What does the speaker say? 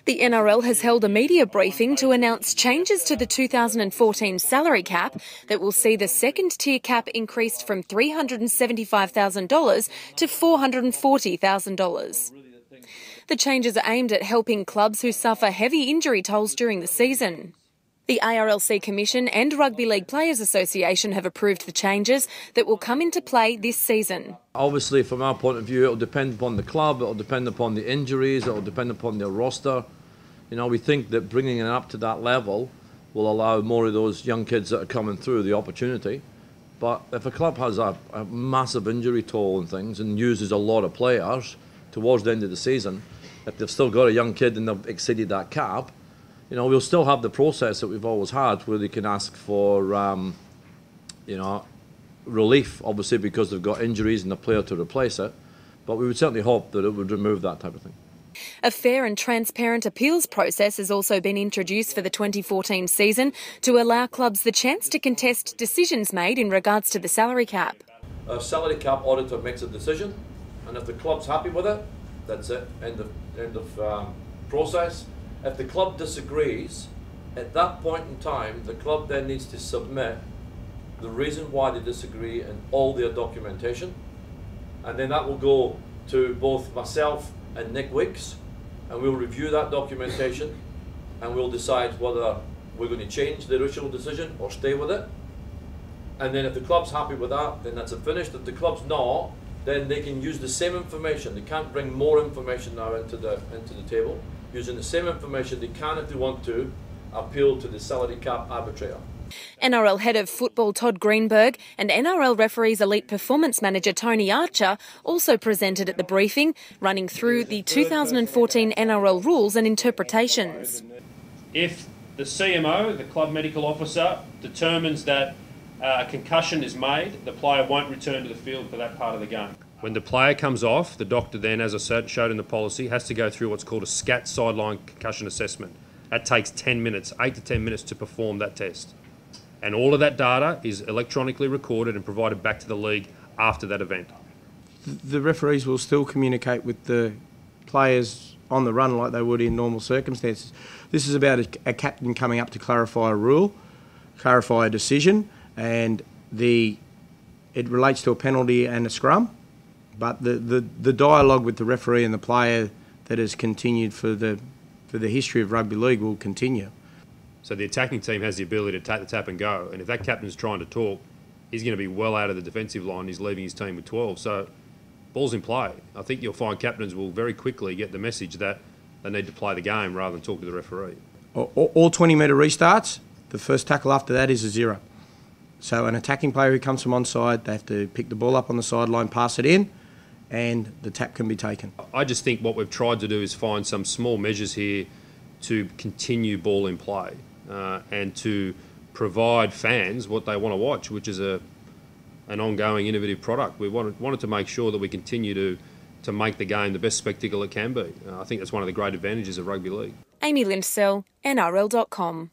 The NRL has held a media briefing to announce changes to the 2014 salary cap that will see the second-tier cap increased from $375,000 to $440,000. The changes are aimed at helping clubs who suffer heavy injury tolls during the season. The ARLC Commission and Rugby League Players Association have approved the changes that will come into play this season. Obviously, from our point of view, it will depend upon the club, it will depend upon the injuries, it will depend upon their roster. You know, we think that bringing it up to that level will allow more of those young kids that are coming through the opportunity. But if a club has a massive injury toll and things and uses a lot of players towards the end of the season, if they've still got a young kid and they've exceeded that cap, you know, we'll still have the process that we've always had where they can ask for, you know, relief, obviously because they've got injuries and a player to replace it. But we would certainly hope that it would remove that type of thing. A fair and transparent appeals process has also been introduced for the 2014 season to allow clubs the chance to contest decisions made in regards to the salary cap. A salary cap auditor makes a decision, and if the club's happy with it, that's it, end of process. If the club disagrees, at that point in time, the club then needs to submit the reason why they disagree and all their documentation. And then that will go to both myself and Nick Weeks, and we'll review that documentation and we'll decide whether we're going to change the original decision or stay with it. And then if the club's happy with that, then that's it finished. If the club's not, then they can use the same information. They can't bring more information now into the table. Using the same information, they can, if they want to, appeal to the salary cap arbitrator. NRL head of football Todd Greenberg and NRL referees elite performance manager Tony Archer also presented at the briefing, running through the 2014 NRL rules and interpretations. If the CMO, the club medical officer, determines that a concussion is made, the player won't return to the field for that part of the game. When the player comes off, the doctor then, as I showed in the policy, has to go through what's called a SCAT sideline concussion assessment. That takes 10 minutes, 8 to 10 minutes to perform that test. And all of that data is electronically recorded and provided back to the league after that event. The referees will still communicate with the players on the run like they would in normal circumstances. This is about a captain coming up to clarify a rule, clarify a decision, and it relates to a penalty and a scrum. But the dialogue with the referee and the player that has continued for the history of rugby league will continue. So the attacking team has the ability to take the tap and go, and if that captain's trying to talk, he's going to be well out of the defensive line. He's leaving his team with 12. So ball's in play. I think you'll find captains will very quickly get the message that they need to play the game rather than talk to the referee. All 20-metre restarts, the first tackle after that is a zero. So an attacking player who comes from onside, they have to pick the ball up on the sideline, pass it in, and the tap can be taken. I just think what we've tried to do is find some small measures here to continue ball in play and to provide fans what they want to watch, which is an ongoing innovative product. We wanted to make sure that we continue to make the game the best spectacle it can be. I think that's one of the great advantages of rugby league. Amy Lindsell, NRL.com.